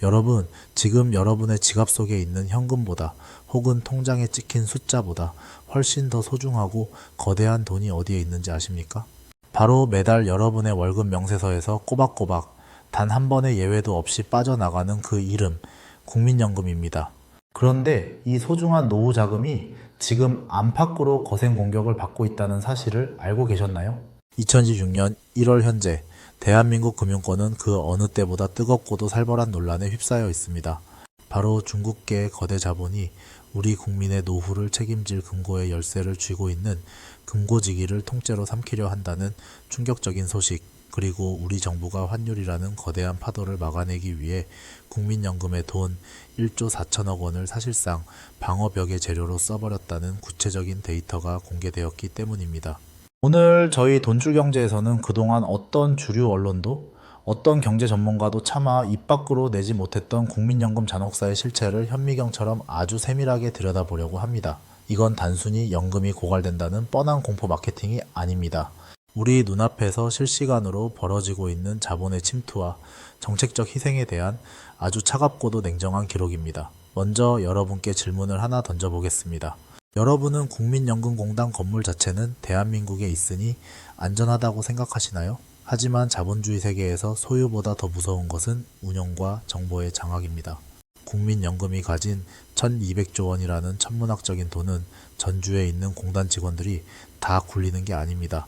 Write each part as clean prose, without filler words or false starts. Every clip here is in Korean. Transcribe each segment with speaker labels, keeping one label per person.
Speaker 1: 여러분, 지금 여러분의 지갑 속에 있는 현금보다 혹은 통장에 찍힌 숫자보다 훨씬 더 소중하고 거대한 돈이 어디에 있는지 아십니까? 바로 매달 여러분의 월급 명세서에서 꼬박꼬박 단 한 번의 예외도 없이 빠져나가는 그 이름, 국민연금입니다. 그런데 이 소중한 노후 자금이 지금 안팎으로 거센 공격을 받고 있다는 사실을 알고 계셨나요? 2026년 1월 현재 대한민국 금융권은 그 어느 때보다 뜨겁고도 살벌한 논란에 휩싸여 있습니다. 바로 중국계의 거대 자본이 우리 국민의 노후를 책임질 금고의 열쇠를 쥐고 있는 금고지기를 통째로 삼키려 한다는 충격적인 소식, 그리고 우리 정부가 환율이라는 거대한 파도를 막아내기 위해 국민연금의 돈 1조 4천억 원을 사실상 방어벽의 재료로 써버렸다는 구체적인 데이터가 공개되었기 때문입니다. 오늘 저희 돈줄경제에서는 그동안 어떤 주류 언론도 어떤 경제 전문가도 차마 입 밖으로 내지 못했던 국민연금 잔혹사의 실체를 현미경처럼 아주 세밀하게 들여다보려고 합니다. 이건 단순히 연금이 고갈된다는 뻔한 공포 마케팅이 아닙니다. 우리 눈앞에서 실시간으로 벌어지고 있는 자본의 침투와 정책적 희생에 대한 아주 차갑고도 냉정한 기록입니다. 먼저 여러분께 질문을 하나 던져보겠습니다. 여러분은 국민연금공단 건물 자체는 대한민국에 있으니 안전하다고 생각하시나요? 하지만 자본주의 세계에서 소유보다 더 무서운 것은 운용과 정보의 장악입니다. 국민연금이 가진 1200조 원이라는 천문학적인 돈은 전주에 있는 공단 직원들이 다 굴리는 게 아닙니다.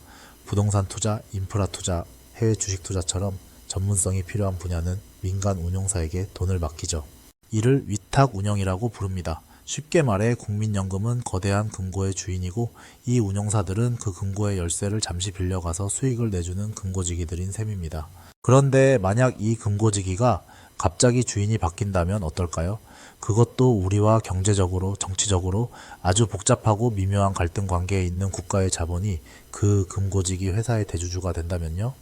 Speaker 1: 부동산 투자, 인프라 투자, 해외 주식 투자처럼 전문성이 필요한 분야는 민간 운용사에게 돈을 맡기죠. 이를 위탁 운영이라고 부릅니다. 쉽게 말해 국민연금은 거대한 금고의 주인이고 이 운용사들은 그 금고의 열쇠를 잠시 빌려가서 수익을 내주는 금고지기들인 셈입니다. 그런데 만약 이 금고지기가 갑자기 주인이 바뀐다면 어떨까요? 그것도 우리와 경제적으로, 정치적으로 아주 복잡하고 미묘한 갈등 관계에 있는 국가의 자본이 그 금고지기 회사의 대주주가 된다면요?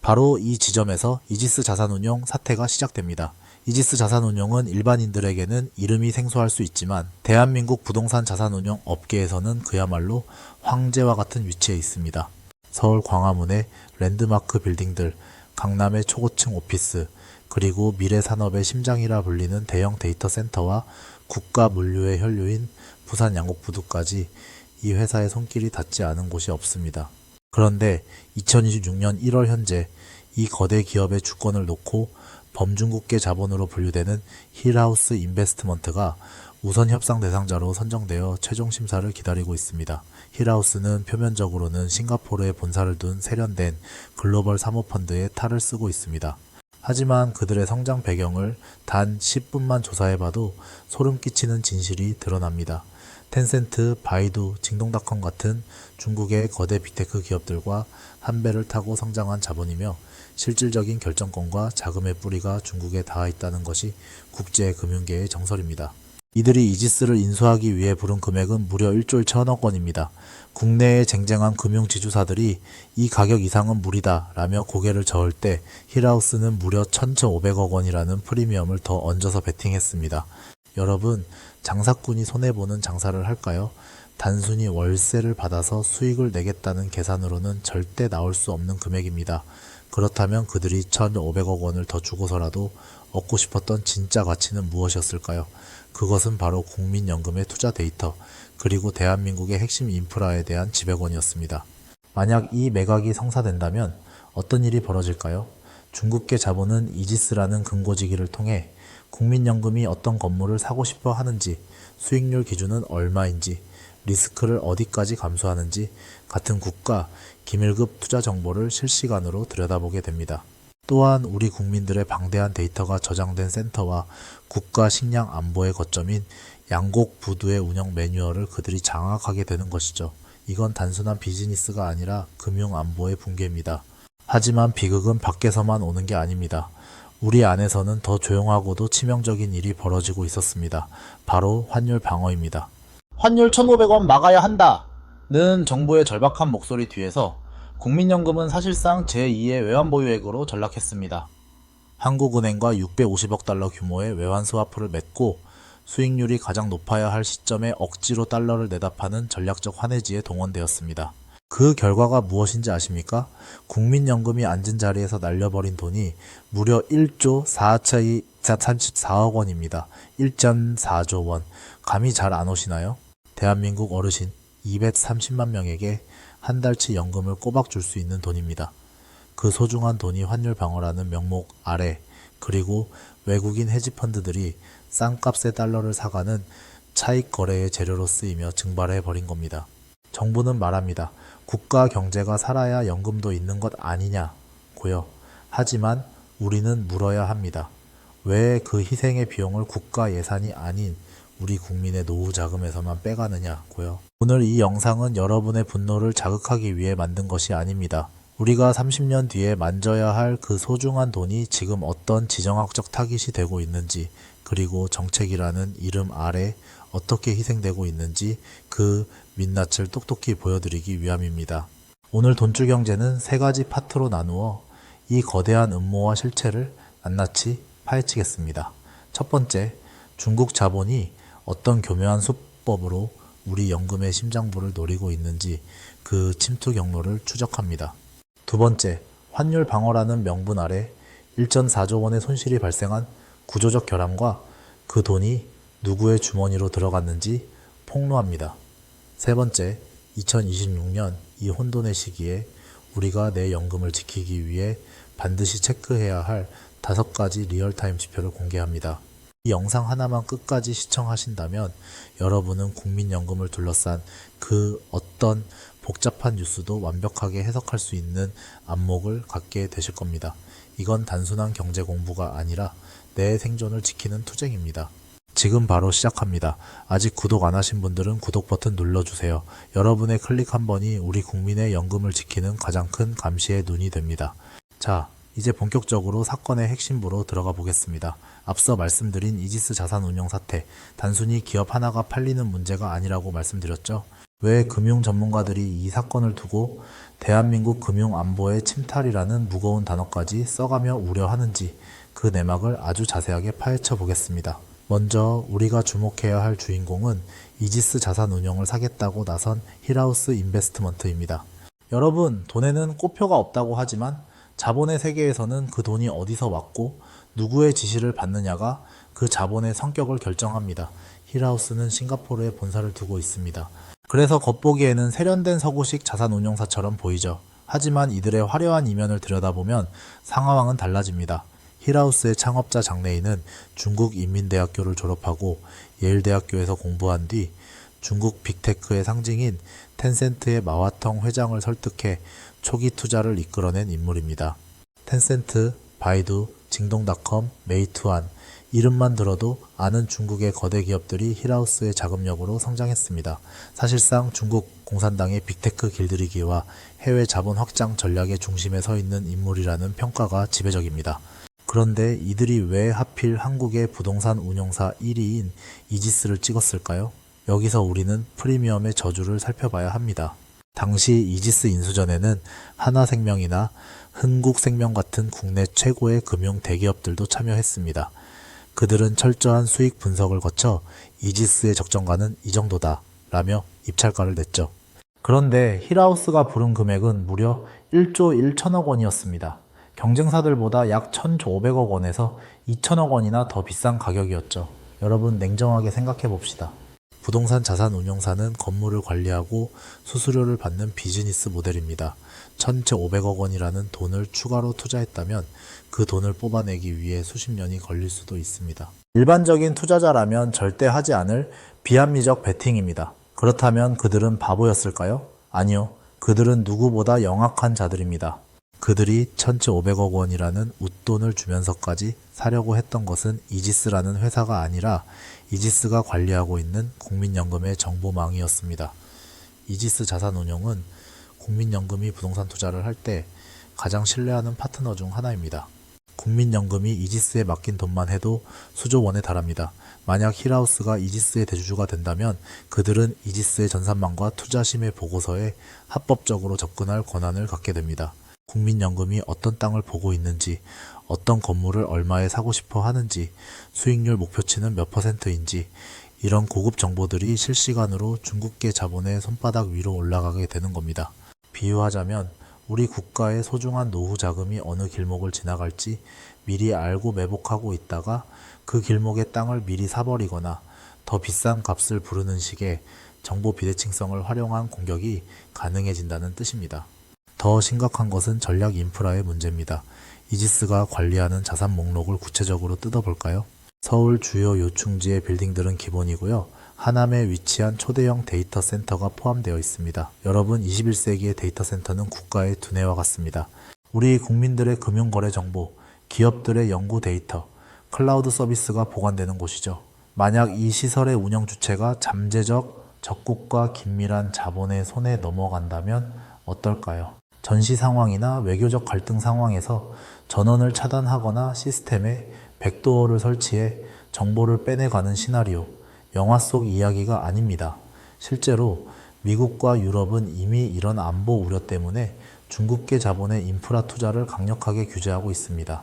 Speaker 1: 바로 이 지점에서 이지스 자산운용 사태가 시작됩니다. 이지스 자산운용은 일반인들에게는 이름이 생소할 수 있지만 대한민국 부동산 자산운용 업계에서는 그야말로 황제와 같은 위치에 있습니다. 서울 광화문의 랜드마크 빌딩들, 강남의 초고층 오피스, 그리고 미래산업의 심장이라 불리는 대형 데이터 센터와 국가 물류의 혈류인 부산 양곡부두까지 이 회사의 손길이 닿지 않은 곳이 없습니다. 그런데 2026년 1월 현재 이 거대 기업의 주권을 놓고 범중국계 자본으로 분류되는 힐하우스 인베스트먼트가 우선 협상 대상자로 선정되어 최종 심사를 기다리고 있습니다. 힐하우스는 표면적으로는 싱가포르에 본사를 둔 세련된 글로벌 사모펀드의 탈을 쓰고 있습니다. 하지만 그들의 성장 배경을 단 10분만 조사해봐도 소름 끼치는 진실이 드러납니다. 텐센트, 바이두, 징동닷컴 같은 중국의 거대 빅테크 기업들과 한 배를 타고 성장한 자본이며 실질적인 결정권과 자금의 뿌리가 중국에 닿아 있다는 것이 국제 금융계의 정설입니다. 이들이 이지스를 인수하기 위해 부른 금액은 무려 1조 1천억 원입니다. 국내에 쟁쟁한 금융지주사들이 이 가격 이상은 무리다 라며 고개를 저을 때 힐하우스는 무려 1,500억 원이라는 프리미엄을 더 얹어서 베팅했습니다. 여러분, 장사꾼이 손해보는 장사를 할까요? 단순히 월세를 받아서 수익을 내겠다는 계산으로는 절대 나올 수 없는 금액입니다. 그렇다면 그들이 1,500억 원을 더 주고서라도 얻고 싶었던 진짜 가치는 무엇이었을까요? 그것은 바로 국민연금의 투자 데이터, 그리고 대한민국의 핵심 인프라에 대한 지배권이었습니다. 만약 이 매각이 성사된다면 어떤 일이 벌어질까요? 중국계 자본은 이지스라는 금고지기를 통해 국민연금이 어떤 건물을 사고 싶어 하는지, 수익률 기준은 얼마인지, 리스크를 어디까지 감수하는지 같은 국가, 기밀급 투자 정보를 실시간으로 들여다보게 됩니다. 또한 우리 국민들의 방대한 데이터가 저장된 센터와 국가 식량 안보의 거점인 양곡 부두의 운영 매뉴얼을 그들이 장악하게 되는 것이죠. 이건 단순한 비즈니스가 아니라 금융 안보의 붕괴입니다. 하지만 비극은 밖에서만 오는 게 아닙니다. 우리 안에서는 더 조용하고도 치명적인 일이 벌어지고 있었습니다. 바로 환율 방어입니다. 환율 1,500원 막아야 한다는 정부의 절박한 목소리 뒤에서 국민연금은 사실상 제2의 외환보유액으로 전락했습니다. 한국은행과 650억 달러 규모의 외환 스와프를 맺고 수익률이 가장 높아야 할 시점에 억지로 달러를 내다 파는 전략적 환해지에 동원되었습니다. 그 결과가 무엇인지 아십니까? 국민연금이 앉은 자리에서 날려버린 돈이 무려 1조 434억 원입니다. 1.4조 원. 감이 잘 안 오시나요? 대한민국 어르신 230만 명에게 한 달치 연금을 꼬박 줄 수 있는 돈입니다. 그 소중한 돈이 환율 방어라는 명목 아래, 그리고 외국인 헤지펀드들이 싼값의 달러를 사가는 차익 거래의 재료로 쓰이며 증발해 버린 겁니다. 정부는 말합니다. 국가 경제가 살아야 연금도 있는 것 아니냐고요. 하지만 우리는 물어야 합니다. 왜 그 희생의 비용을 국가 예산이 아닌 우리 국민의 노후 자금에서만 빼가느냐고요. 오늘 이 영상은 여러분의 분노를 자극하기 위해 만든 것이 아닙니다. 우리가 30년 뒤에 만져야 할 그 소중한 돈이 지금 어떤 지정학적 타깃이 되고 있는지, 그리고 정책이라는 이름 아래 어떻게 희생되고 있는지 그 민낯을 똑똑히 보여드리기 위함입니다. 오늘 돈줄 경제는 세 가지 파트로 나누어 이 거대한 음모와 실체를 낱낱이 파헤치겠습니다. 첫 번째, 중국 자본이 어떤 교묘한 수법으로 우리 연금의 심장부를 노리고 있는지 그 침투 경로를 추적합니다. 두 번째, 환율 방어라는 명분 아래 1.4조 원의 손실이 발생한 구조적 결함과 그 돈이 누구의 주머니로 들어갔는지 폭로합니다. 세 번째, 2026년 이 혼돈의 시기에 우리가 내 연금을 지키기 위해 반드시 체크해야 할 5가지 리얼타임 지표를 공개합니다. 이 영상 하나만 끝까지 시청하신다면 여러분은 국민연금을 둘러싼 그 어떤 복잡한 뉴스도 완벽하게 해석할 수 있는 안목을 갖게 되실 겁니다. 이건 단순한 경제 공부가 아니라 내 생존을 지키는 투쟁입니다. 지금 바로 시작합니다. 아직 구독 안 하신 분들은 구독 버튼 눌러주세요. 여러분의 클릭 한 번이 우리 국민의 연금을 지키는 가장 큰 감시의 눈이 됩니다. 자, 이제 본격적으로 사건의 핵심부로 들어가 보겠습니다. 앞서 말씀드린 이지스 자산운용 사태, 단순히 기업 하나가 팔리는 문제가 아니라고 말씀드렸죠. 왜 금융 전문가들이 이 사건을 두고 대한민국 금융 안보의 침탈이라는 무거운 단어까지 써가며 우려하는지 그 내막을 아주 자세하게 파헤쳐 보겠습니다. 먼저 우리가 주목해야 할 주인공은 이지스 자산운용을 사겠다고 나선 힐하우스 인베스트먼트입니다. 여러분, 돈에는 꼬표가 없다고 하지만 자본의 세계에서는 그 돈이 어디서 왔고 누구의 지시를 받느냐가 그 자본의 성격을 결정합니다. 힐하우스는 싱가포르에 본사를 두고 있습니다. 그래서 겉보기에는 세련된 서구식 자산운용사처럼 보이죠. 하지만 이들의 화려한 이면을 들여다보면 상황은 달라집니다. 힐하우스의 창업자 장래인은 중국 인민대학교를 졸업하고 예일대학교에서 공부한 뒤 중국 빅테크의 상징인 텐센트의 마화텅 회장을 설득해 초기 투자를 이끌어낸 인물입니다. 텐센트, 바이두, 징동닷컴, 메이투안, 이름만 들어도 아는 중국의 거대 기업들이 힐하우스의 자금력으로 성장했습니다. 사실상 중국 공산당의 빅테크 길들이기와 해외 자본 확장 전략의 중심에 서 있는 인물이라는 평가가 지배적입니다. 그런데 이들이 왜 하필 한국의 부동산 운용사 1위인 이지스를 찍었을까요? 여기서 우리는 프리미엄의 저주를 살펴봐야 합니다. 당시 이지스 인수 전에는 하나생명이나 흥국생명 같은 국내 최고의 금융 대기업들도 참여했습니다. 그들은 철저한 수익 분석을 거쳐 이지스의 적정가는 이 정도다 라며 입찰가를 냈죠. 그런데 힐하우스가 부른 금액은 무려 1조 1천억 원이었습니다. 경쟁사들보다 약 1,500억 원에서 2천억 원이나 더 비싼 가격이었죠. 여러분, 냉정하게 생각해 봅시다. 부동산 자산 운용사는 건물을 관리하고 수수료를 받는 비즈니스 모델입니다. 1,500억 원이라는 돈을 추가로 투자했다면 그 돈을 뽑아내기 위해 수십 년이 걸릴 수도 있습니다. 일반적인 투자자라면 절대 하지 않을 비합리적 베팅입니다. 그렇다면 그들은 바보였을까요? 아니요. 그들은 누구보다 영악한 자들입니다. 그들이 1,500억 원이라는 웃돈을 주면서까지 사려고 했던 것은 이지스라는 회사가 아니라 이지스가 관리하고 있는 국민연금의 정보망이었습니다. 이지스 자산운용은 국민연금이 부동산 투자를 할 때 가장 신뢰하는 파트너 중 하나입니다. 국민연금이 이지스에 맡긴 돈만 해도 수조 원에 달합니다. 만약 힐하우스가 이지스의 대주주가 된다면 그들은 이지스의 전산망과 투자심의 보고서에 합법적으로 접근할 권한을 갖게 됩니다. 국민연금이 어떤 땅을 보고 있는지, 어떤 건물을 얼마에 사고 싶어 하는지, 수익률 목표치는 몇 %인지 이런 고급 정보들이 실시간으로 중국계 자본의 손바닥 위로 올라가게 되는 겁니다. 비유하자면 우리 국가의 소중한 노후 자금이 어느 길목을 지나갈지 미리 알고 매복하고 있다가 그 길목의 땅을 미리 사버리거나 더 비싼 값을 부르는 식의 정보 비대칭성을 활용한 공격이 가능해진다는 뜻입니다. 더 심각한 것은 전략 인프라의 문제입니다. 이지스가 관리하는 자산 목록을 구체적으로 뜯어볼까요? 서울 주요 요충지의 빌딩들은 기본이고요. 하남에 위치한 초대형 데이터 센터가 포함되어 있습니다. 여러분, 21세기의 데이터 센터는 국가의 두뇌와 같습니다. 우리 국민들의 금융거래 정보, 기업들의 연구 데이터, 클라우드 서비스가 보관되는 곳이죠. 만약 이 시설의 운영 주체가 잠재적 적국과 긴밀한 자본의 손에 넘어간다면 어떨까요? 전시 상황이나 외교적 갈등 상황에서 전원을 차단하거나 시스템에 백도어를 설치해 정보를 빼내가는 시나리오, 영화 속 이야기가 아닙니다. 실제로 미국과 유럽은 이미 이런 안보 우려 때문에 중국계 자본의 인프라 투자를 강력하게 규제하고 있습니다.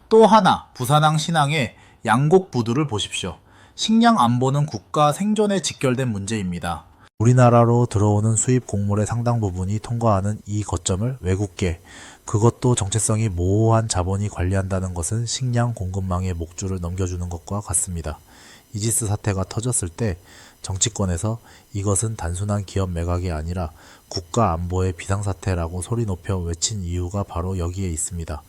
Speaker 1: 또 하나, 부산항 신항의 양곡 부두를 보십시오. 식량 안보는 국가 생존에 직결된 문제입니다. 우리나라로 들어오는 수입 곡물의 상당 부분이 통과하는 이 거점을 외국계, 그것도 정체성이 모호한 자본이 관리한다는 것은 식량 공급망의 목줄을 넘겨주는 것과 같습니다. 이지스 사태가 터졌을 때 정치권에서 이것은 단순한 기업 매각이 아니라 국가 안보의 비상사태라고 소리 높여 외친 이유가 바로 여기에 있습니다.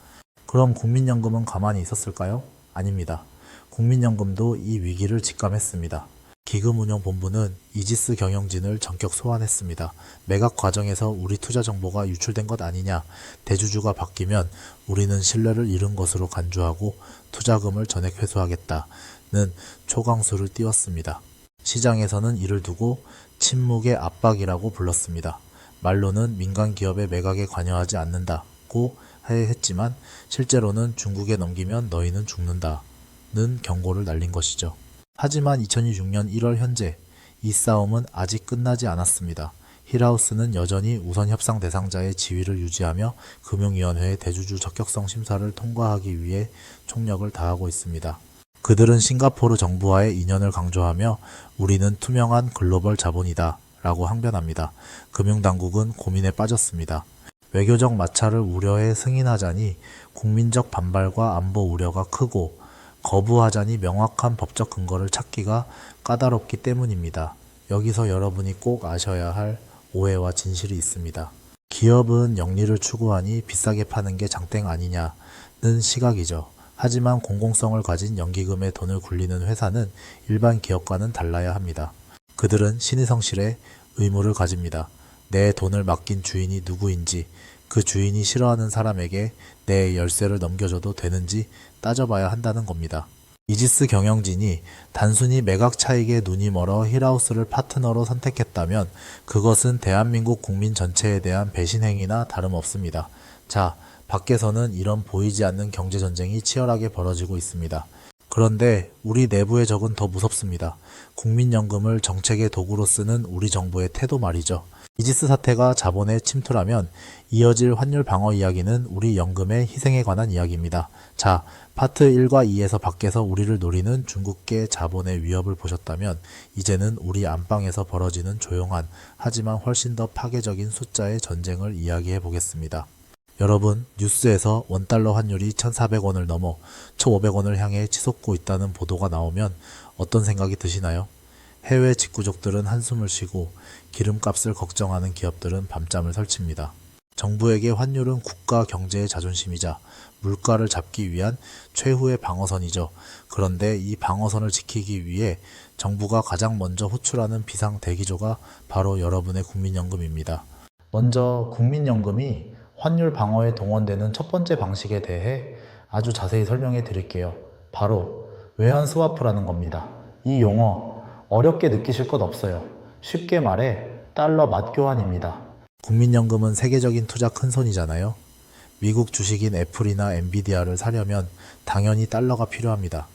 Speaker 1: 그럼 국민연금은 가만히 있었을까요? 아닙니다. 국민연금도 이 위기를 직감했습니다. 기금운용본부는 이지스 경영진을 전격 소환했습니다. 매각 과정에서 우리 투자 정보가 유출된 것 아니냐, 대주주가 바뀌면 우리는 신뢰를 잃은 것으로 간주하고 투자금을 전액 회수하겠다는 초강수를 띄웠습니다. 시장에서는 이를 두고 침묵의 압박이라고 불렀습니다. 말로는 민간 기업의 매각에 관여하지 않는다고 했지만 실제로는 중국에 넘기면 너희는 죽는다는 경고를 날린 것이죠. 하지만 2026년 1월 현재 이 싸움은 아직 끝나지 않았습니다. 힐하우스는 여전히 우선 협상 대상자의 지위를 유지하며 금융위원회의 대주주 적격성 심사를 통과하기 위해 총력을 다하고 있습니다. 그들은 싱가포르 정부와의 인연을 강조하며 우리는 투명한 글로벌 자본이다 라고 항변합니다. 금융당국은 고민에 빠졌습니다. 외교적 마찰을 우려해 승인하자니 국민적 반발과 안보 우려가 크고 거부하자니 명확한 법적 근거를 찾기가 까다롭기 때문입니다. 여기서 여러분이 꼭 아셔야 할 오해와 진실이 있습니다. 기업은 영리를 추구하니 비싸게 파는 게 장땡 아니냐는 시각이죠. 하지만 공공성을 가진 연기금에 돈을 굴리는 회사는 일반 기업과는 달라야 합니다. 그들은 신의 성실에 의무를 가집니다. 내 돈을 맡긴 주인이 누구인지, 그 주인이 싫어하는 사람에게 내 열쇠를 넘겨줘도 되는지 따져봐야 한다는 겁니다. 이지스 경영진이 단순히 매각 차익에 눈이 멀어 힐하우스를 파트너로 선택했다면 그것은 대한민국 국민 전체에 대한 배신 행위나 다름없습니다. 자, 밖에서는 이런 보이지 않는 경제전쟁이 치열하게 벌어지고 있습니다. 그런데 우리 내부의 적은 더 무섭습니다. 국민연금을 정책의 도구로 쓰는 우리 정부의 태도 말이죠. 이지스 사태가 자본의 침투라면 이어질 환율 방어 이야기는 우리 연금의 희생에 관한 이야기입니다. 자, 파트 1과 2에서 밖에서 우리를 노리는 중국계 자본의 위협을 보셨다면 이제는 우리 안방에서 벌어지는 조용한 하지만 훨씬 더 파괴적인 숫자의 전쟁을 이야기해 보겠습니다. 여러분, 뉴스에서 원달러 환율이 1,400원을 넘어 1,500원을 향해 치솟고 있다는 보도가 나오면 어떤 생각이 드시나요? 해외 직구족들은 한숨을 쉬고 기름값을 걱정하는 기업들은 밤잠을 설칩니다. 정부에게 환율은 국가 경제의 자존심이자 물가를 잡기 위한 최후의 방어선이죠. 그런데 이 방어선을 지키기 위해 정부가 가장 먼저 호출하는 비상 대기조가 바로 여러분의 국민연금입니다. 먼저 국민연금이 환율 방어에 동원되는 첫 번째 방식에 대해 아주 자세히 설명해 드릴게요. 바로 외환 스와프라는 겁니다. 이 용어 어렵게 느끼실 것 없어요. 쉽게 말해 달러 맞교환입니다. 국민연금은 세계적인 투자 큰손이잖아요. 미국 주식인 애플이나 엔비디아를 사려면 당연히 달러가 필요합니다.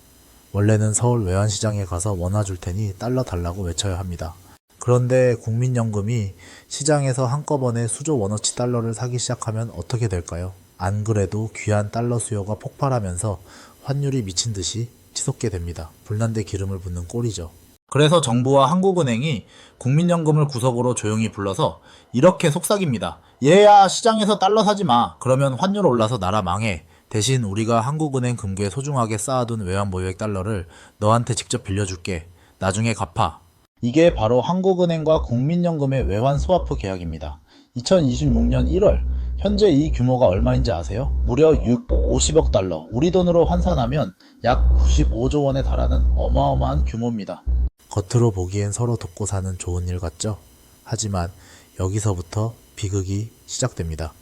Speaker 1: 원래는 서울 외환시장에 가서 원화 줄 테니 달러 달라고 외쳐야 합니다. 그런데 국민연금이 시장에서 한꺼번에 수조 원어치 달러를 사기 시작하면 어떻게 될까요? 안 그래도 귀한 달러 수요가 폭발하면서 환율이 미친 듯이 치솟게 됩니다. 불난데 기름을 붓는 꼴이죠. 그래서 정부와 한국은행이 국민연금을 구석으로 조용히 불러서 이렇게 속삭입니다. 얘야, 시장에서 달러 사지 마. 그러면 환율 올라서 나라 망해. 대신 우리가 한국은행 금고에 소중하게 쌓아둔 외환보유액 달러를 너한테 직접 빌려줄게. 나중에 갚아. 이게 바로 한국은행과 국민연금의 외환 스와프 계약입니다. 2026년 1월, 현재 이 규모가 얼마인지 아세요? 무려 50억 달러, 우리 돈으로 환산하면 약 95조 원에 달하는 어마어마한 규모입니다. 겉으로 보기엔 서로 돕고 사는 좋은 일 같죠? 하지만 여기서부터 비극이 시작됩니다.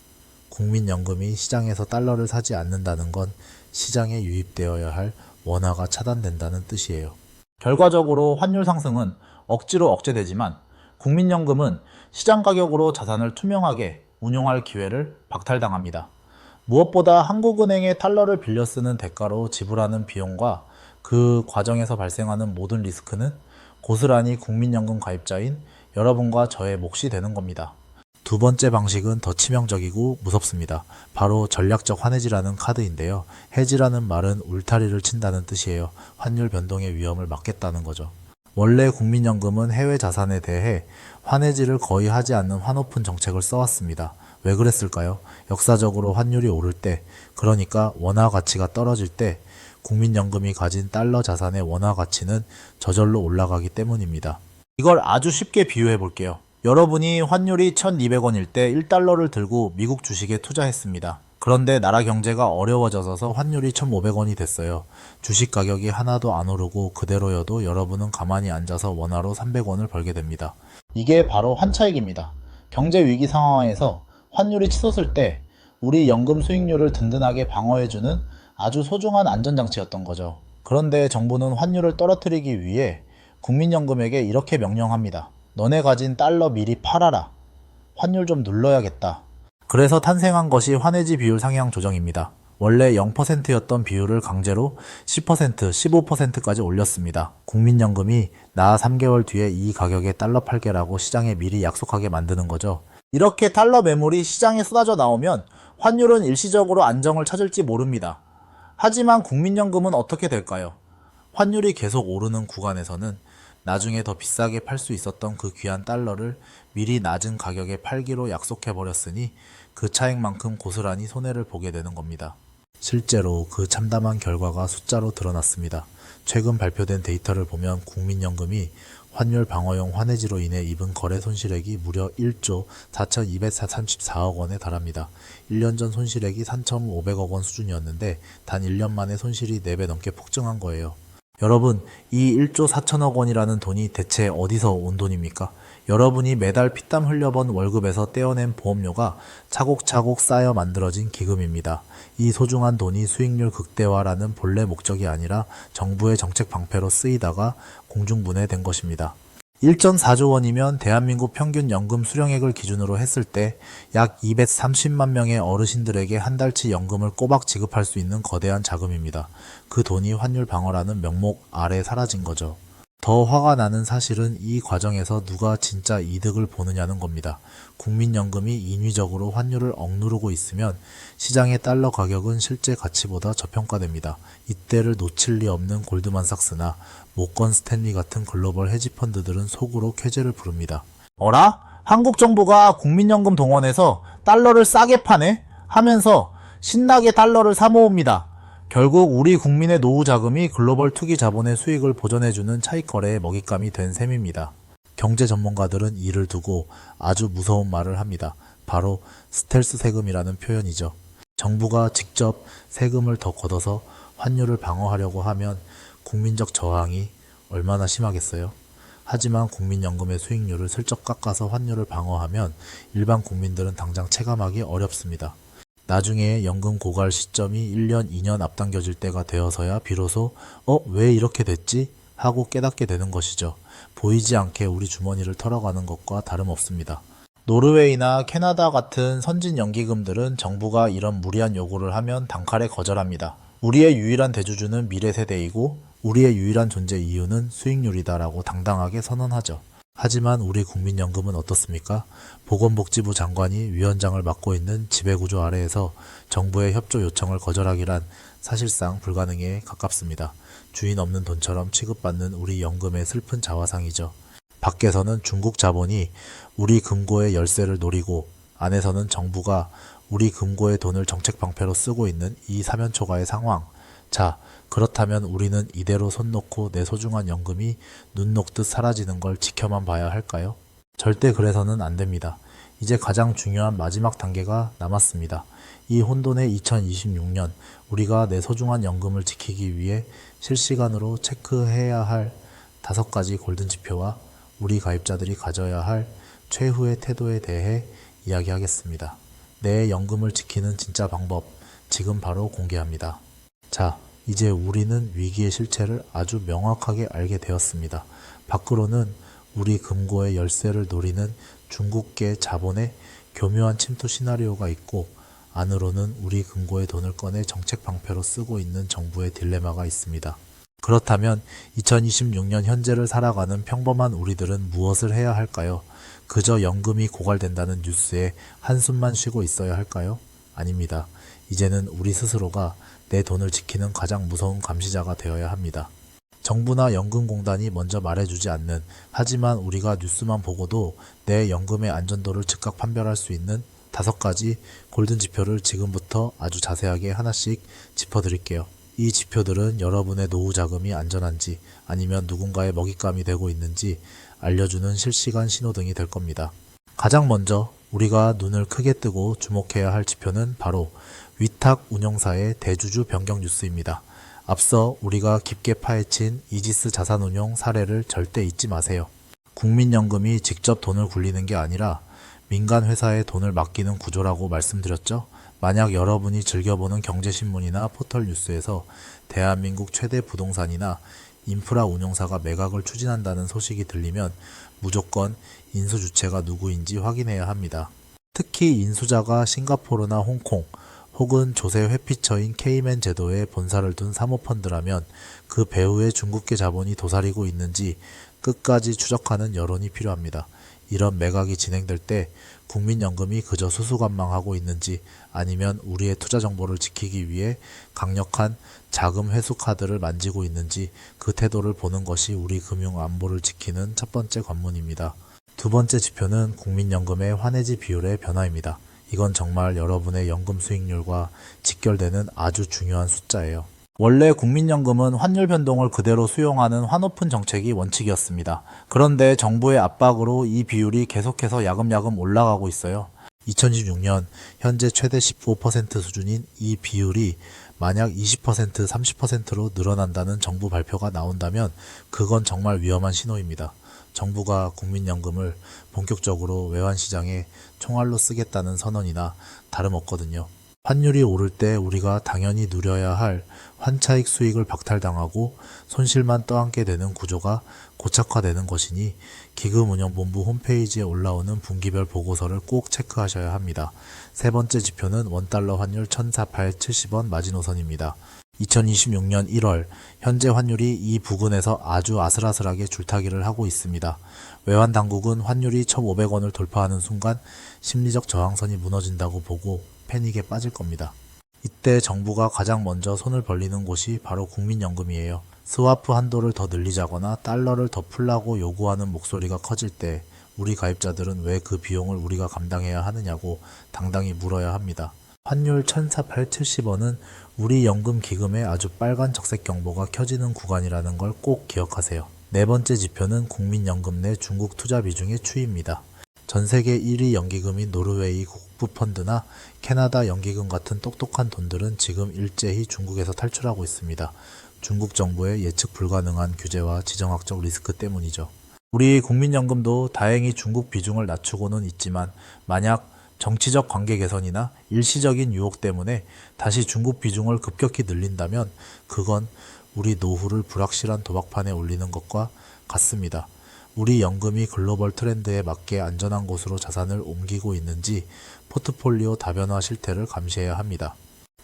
Speaker 1: 국민연금이 시장에서 달러를 사지 않는다는 건 시장에 유입되어야 할 원화가 차단된다는 뜻이에요. 결과적으로 환율 상승은 억지로 억제되지만 국민연금은 시장 가격으로 자산을 투명하게 운용할 기회를 박탈당합니다. 무엇보다 한국은행에 달러를 빌려 쓰는 대가로 지불하는 비용과 그 과정에서 발생하는 모든 리스크는 고스란히 국민연금 가입자인 여러분과 저의 몫이 되는 겁니다. 두 번째 방식은 더 치명적이고 무섭습니다. 바로 전략적 환해지라는 카드인데요. 해지라는 말은 울타리를 친다는 뜻이에요. 환율 변동의 위험을 막겠다는 거죠. 원래 국민연금은 해외 자산에 대해 환해지를 거의 하지 않는 환오픈 정책을 써왔습니다. 왜 그랬을까요? 역사적으로 환율이 오를 때, 그러니까 원화 가치가 떨어질 때 국민연금이 가진 달러 자산의 원화 가치는 저절로 올라가기 때문입니다. 이걸 아주 쉽게 비유해 볼게요. 여러분이 환율이 1200원일 때 1달러를 들고 미국 주식에 투자했습니다. 그런데 나라 경제가 어려워져서 환율이 1500원이 됐어요. 주식 가격이 하나도 안 오르고 그대로여도 여러분은 가만히 앉아서 원화로 300원을 벌게 됩니다. 이게 바로 환차익입니다. 경제 위기 상황에서 환율이 치솟을 때 우리 연금 수익률을 든든하게 방어해주는 아주 소중한 안전장치였던 거죠. 그런데 정부는 환율을 떨어뜨리기 위해 국민연금에게 이렇게 명령합니다. 너네 가진 달러 미리 팔아라. 환율 좀 눌러야겠다. 그래서 탄생한 것이 환해지 비율 상향 조정입니다. 원래 0%였던 비율을 강제로 10%, 15%까지 올렸습니다. 국민연금이 나 3개월 뒤에 이 가격에 달러 팔게라고 시장에 미리 약속하게 만드는 거죠. 이렇게 달러 매물이 시장에 쏟아져 나오면 환율은 일시적으로 안정을 찾을지 모릅니다. 하지만 국민연금은 어떻게 될까요? 환율이 계속 오르는 구간에서는 나중에 더 비싸게 팔 수 있었던 그 귀한 달러를 미리 낮은 가격에 팔기로 약속해버렸으니 그 차익만큼 고스란히 손해를 보게 되는 겁니다. 실제로 그 참담한 결과가 숫자로 드러났습니다. 최근 발표된 데이터를 보면 국민연금이 환율 방어용 환해지로 인해 입은 거래 손실액이 무려 1조 4234억 원에 달합니다. 1년 전 손실액이 3,500억 원 수준이었는데 단 1년 만에 손실이 4배 넘게 폭증한 거예요. 여러분, 이 1조 4천억 원이라는 돈이 대체 어디서 온 돈입니까? 여러분이 매달 피땀 흘려번 월급에서 떼어낸 보험료가 차곡차곡 쌓여 만들어진 기금입니다. 이 소중한 돈이 수익률 극대화라는 본래 목적이 아니라 정부의 정책 방패로 쓰이다가 공중분해된 것입니다. 1.4조 원이면 대한민국 평균 연금 수령액을 기준으로 했을 때 약 230만 명의 어르신들에게 한 달치 연금을 꼬박 지급할 수 있는 거대한 자금입니다. 그 돈이 환율 방어라는 명목 아래 사라진 거죠. 더 화가 나는 사실은 이 과정에서 누가 진짜 이득을 보느냐는 겁니다. 국민연금이 인위적으로 환율을 억누르고 있으면 시장의 달러 가격은 실제 가치보다 저평가됩니다. 이때를 놓칠 리 없는 골드만삭스나 모건 스탠리 같은 글로벌 헤지펀드들은 속으로 쾌재를 부릅니다. 어라? 한국 정부가 국민연금 동원해서 달러를 싸게 파네? 하면서 신나게 달러를 사모읍니다. 결국 우리 국민의 노후 자금이 글로벌 투기 자본의 수익을 보전해주는 차익 거래의 먹잇감이 된 셈입니다. 경제 전문가들은 이를 두고 아주 무서운 말을 합니다. 바로 스텔스 세금이라는 표현이죠. 정부가 직접 세금을 더 걷어서 환율을 방어하려고 하면 국민적 저항이 얼마나 심하겠어요? 하지만 국민연금의 수익률을 슬쩍 깎아서 환율을 방어하면 일반 국민들은 당장 체감하기 어렵습니다. 나중에 연금 고갈 시점이 1년, 2년 앞당겨질 때가 되어서야 비로소 왜 이렇게 됐지? 하고 깨닫게 되는 것이죠. 보이지 않게 우리 주머니를 털어가는 것과 다름없습니다. 노르웨이나 캐나다 같은 선진 연기금들은 정부가 이런 무리한 요구를 하면 단칼에 거절합니다. 우리의 유일한 대주주는 미래 세대이고 우리의 유일한 존재 이유는 수익률이다라고 당당하게 선언하죠. 하지만 우리 국민연금은 어떻습니까? 보건복지부 장관이 위원장을 맡고 있는 지배구조 아래에서 정부의 협조 요청을 거절하기란 사실상 불가능에 가깝습니다. 주인 없는 돈처럼 취급받는 우리 연금의 슬픈 자화상이죠. 밖에서는 중국 자본이 우리 금고의 열쇠를 노리고 안에서는 정부가 우리 금고의 돈을 정책 방패로 쓰고 있는 이 사면초가의 상황. 자, 그렇다면 우리는 이대로 손 놓고 내 소중한 연금이 눈 녹듯 사라지는 걸 지켜만 봐야 할까요? 절대 그래서는 안 됩니다. 이제 가장 중요한 마지막 단계가 남았습니다. 이 혼돈의 2026년, 우리가 내 소중한 연금을 지키기 위해 실시간으로 체크해야 할 5가지 골든지표와 우리 가입자들이 가져야 할 최후의 태도에 대해 이야기하겠습니다. 내 연금을 지키는 진짜 방법, 지금 바로 공개합니다. 자, 이제 우리는 위기의 실체를 아주 명확하게 알게 되었습니다. 밖으로는 우리 금고의 열쇠를 노리는 중국계 자본의 교묘한 침투 시나리오가 있고, 안으로는 우리 금고의 돈을 꺼내 정책 방패로 쓰고 있는 정부의 딜레마가 있습니다. 그렇다면 2026년 현재를 살아가는 평범한 우리들은 무엇을 해야 할까요? 그저 연금이 고갈된다는 뉴스에 한숨만 쉬고 있어야 할까요? 아닙니다. 이제는 우리 스스로가 내 돈을 지키는 가장 무서운 감시자가 되어야 합니다. 정부나 연금공단이 먼저 말해주지 않는, 하지만 우리가 뉴스만 보고도 내 연금의 안전도를 즉각 판별할 수 있는 5가지 골든지표를 지금부터 아주 자세하게 하나씩 짚어드릴게요. 이 지표들은 여러분의 노후 자금이 안전한지 아니면 누군가의 먹잇감이 되고 있는지 알려주는 실시간 신호등이 될 겁니다. 가장 먼저 우리가 눈을 크게 뜨고 주목해야 할 지표는 바로 위탁 운용사의 대주주 변경 뉴스입니다. 앞서 우리가 깊게 파헤친 이지스 자산운용 사례를 절대 잊지 마세요. 국민연금이 직접 돈을 굴리는 게 아니라 민간 회사에 돈을 맡기는 구조라고 말씀드렸죠. 만약 여러분이 즐겨보는 경제신문이나 포털 뉴스에서 대한민국 최대 부동산이나 인프라 운용사가 매각을 추진한다는 소식이 들리면 무조건 인수 주체가 누구인지 확인해야 합니다. 특히 인수자가 싱가포르나 홍콩 혹은 조세 회피처인 케이맨 제도에 본사를 둔 사모펀드라면 그 배후에 중국계 자본이 도사리고 있는지 끝까지 추적하는 여론이 필요합니다. 이런 매각이 진행될 때 국민연금이 그저 수수관망하고 있는지 아니면 우리의 투자 정보를 지키기 위해 강력한 자금 회수 카드를 만지고 있는지 그 태도를 보는 것이 우리 금융 안보를 지키는 첫 번째 관문입니다. 두 번째 지표는 국민연금의 환해지 비율의 변화입니다. 이건 정말 여러분의 연금 수익률과 직결되는 아주 중요한 숫자예요. 원래 국민연금은 환율 변동을 그대로 수용하는 환오픈 정책이 원칙이었습니다. 그런데 정부의 압박으로 이 비율이 계속해서 야금야금 올라가고 있어요. 2026년 현재 최대 15% 수준인 이 비율이 만약 20%, 30%로 늘어난다는 정부 발표가 나온다면 그건 정말 위험한 신호입니다. 정부가 국민연금을 본격적으로 외환시장에 총알로 쓰겠다는 선언이나 다름없거든요. 환율이 오를 때 우리가 당연히 누려야 할 환차익 수익을 박탈당하고 손실만 떠안게 되는 구조가 고착화되는 것이니 기금운용본부 홈페이지에 올라오는 분기별 보고서를 꼭 체크하셔야 합니다. 세 번째 지표는 원달러 환율 1,470원 마지노선입니다. 2026년 1월 현재 환율이 이 부근에서 아주 아슬아슬하게 줄타기를 하고 있습니다. 외환당국은 환율이 1,500원을 돌파하는 순간 심리적 저항선이 무너진다고 보고 패닉에 빠질 겁니다. 이때 정부가 가장 먼저 손을 벌리는 곳이 바로 국민연금이에요. 스와프 한도를 더 늘리자거나 달러를 더 풀라고 요구하는 목소리가 커질 때 우리 가입자들은 왜 그 비용을 우리가 감당해야 하느냐고 당당히 물어야 합니다. 환율 1,470원은 우리 연금 기금에 아주 빨간 적색 경보가 켜지는 구간이라는 걸 꼭 기억하세요. 네 번째 지표는 국민연금 내 중국 투자 비중의 추이입니다. 전 세계 1위 연기금인 노르웨이 국부펀드나 캐나다 연기금 같은 똑똑한 돈들은 지금 일제히 중국에서 탈출하고 있습니다. 중국 정부의 예측 불가능한 규제와 지정학적 리스크 때문이죠. 우리 국민연금도 다행히 중국 비중을 낮추고는 있지만 만약 정치적 관계 개선이나 일시적인 유혹 때문에 다시 중국 비중을 급격히 늘린다면 그건 우리 노후를 불확실한 도박판에 올리는 것과 같습니다. 우리 연금이 글로벌 트렌드에 맞게 안전한 곳으로 자산을 옮기고 있는지 포트폴리오 다변화 실태를 감시해야 합니다.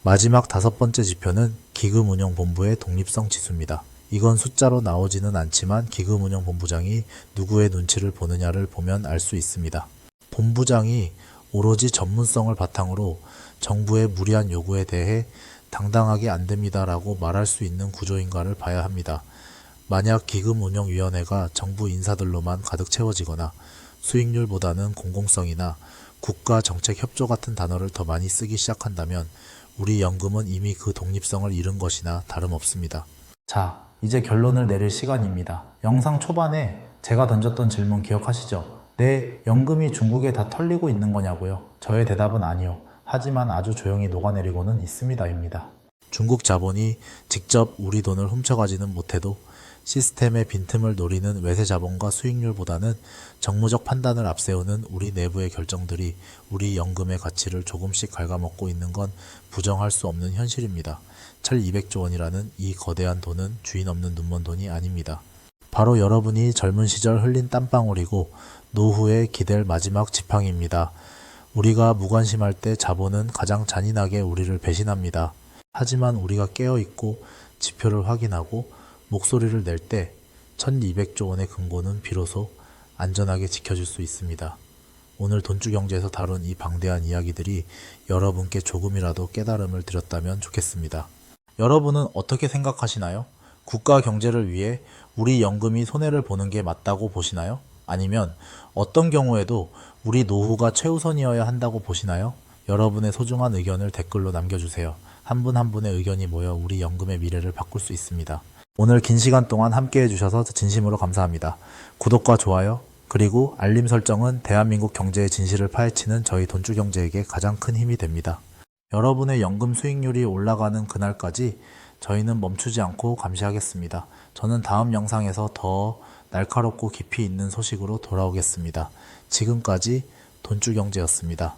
Speaker 1: 마지막 5번째 지표는 기금운용본부의 독립성 지수입니다. 이건 숫자로 나오지는 않지만 기금운용본부장이 누구의 눈치를 보느냐를 보면 알 수 있습니다. 본부장이 오로지 전문성을 바탕으로 정부의 무리한 요구에 대해 당당하게 안 됩니다라고 말할 수 있는 구조인가를 봐야 합니다. 만약 기금운용위원회가 정부 인사들로만 가득 채워지거나 수익률보다는 공공성이나 국가 정책 협조 같은 단어를 더 많이 쓰기 시작한다면 우리 연금은 이미 그 독립성을 잃은 것이나 다름없습니다. 자, 이제 결론을 내릴 시간입니다. 영상 초반에 제가 던졌던 질문 기억하시죠? 내 연금이 중국에 다 털리고 있는 거냐고요? 저의 대답은 아니요. 하지만 아주 조용히 녹아내리고는 있습니다입니다. 중국 자본이 직접 우리 돈을 훔쳐가지는 못해도 시스템의 빈틈을 노리는 외세 자본과 수익률보다는 정무적 판단을 앞세우는 우리 내부의 결정들이 우리 연금의 가치를 조금씩 갉아먹고 있는 건 부정할 수 없는 현실입니다. 1200조 원이라는 이 거대한 돈은 주인 없는 눈먼 돈이 아닙니다. 바로 여러분이 젊은 시절 흘린 땀방울이고 노후에 기댈 마지막 지팡이입니다. 우리가 무관심할 때 자본은 가장 잔인하게 우리를 배신합니다. 하지만 우리가 깨어있고 지표를 확인하고 목소리를 낼 때 1200조 원의 금고는 비로소 안전하게 지켜줄 수 있습니다. 오늘 돈주경제에서 다룬 이 방대한 이야기들이 여러분께 조금이라도 깨달음을 드렸다면 좋겠습니다. 여러분은 어떻게 생각하시나요? 국가 경제를 위해 우리 연금이 손해를 보는 게 맞다고 보시나요? 아니면 어떤 경우에도 우리 노후가 최우선이어야 한다고 보시나요? 여러분의 소중한 의견을 댓글로 남겨주세요. 한 분 한 분의 의견이 모여 우리 연금의 미래를 바꿀 수 있습니다. 오늘 긴 시간 동안 함께 해주셔서 진심으로 감사합니다. 구독과 좋아요, 그리고 알림 설정은 대한민국 경제의 진실을 파헤치는 저희 돈주경제에게 가장 큰 힘이 됩니다. 여러분의 연금 수익률이 올라가는 그날까지 저희는 멈추지 않고 감시하겠습니다. 저는 다음 영상에서 더 날카롭고 깊이 있는 소식으로 돌아오겠습니다. 지금까지 돈주경제였습니다.